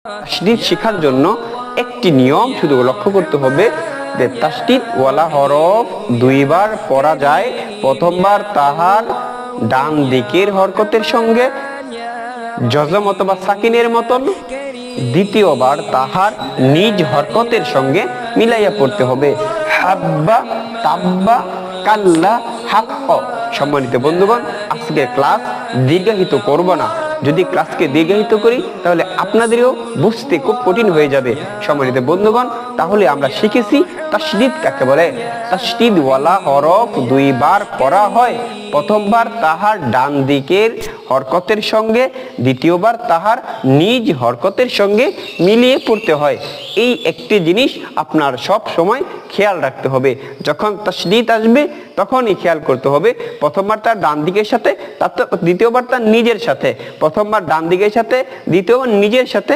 তাসদীদ শেখার জন্য একটি নিয়ম শুধু লক্ষ্য করতে হবে যে তাসদীদ ওয়ালা হরফ দুইবার পড়া যায়। প্রথমবার তাহার ডান দিকের হরকতের সঙ্গে জজম অথবা সাকিনের মতন, দ্বিতীয়বার তাহার নিজ হরকতের সঙ্গে মিলাইয়া পড়তে হবে। হাব্বা, তাব্বা, কাল্লা, হাক্ক। সম্মানিত বন্ধুগণ, আজকের ক্লাস দীর্ঘায়িত করব না। যদি ক্লাসকে দীর্ঘায়িত করি তাহলে আপনাদেরও বুঝতে খুব কঠিন হয়ে যাবে। সম্মানিত বন্ধুগণ, তাহলে আমরা শিখেছি তাসদীদ কাকে বলে। তাসদীদ ওয়ালা হরফ দুইবার পড়া হয়। প্রথমবার তাহার ডান দিকের হরকতের সঙ্গে, দ্বিতীয়বার তাহার নিজ হরকতের সঙ্গে মিলিয়ে পড়তে হয়। এই একটি জিনিস আপনার সব সময় খেয়াল রাখতে হবে। যখন তাসদীদ আসবে তখনই খেয়াল করতে হবে প্রথমবার তার ডান দিকের সাথে, দ্বিতীয়বার তার নিজের সাথে, প্রথমবার ডান দিকের সাথে, দ্বিতীয়বার নিজের সাথে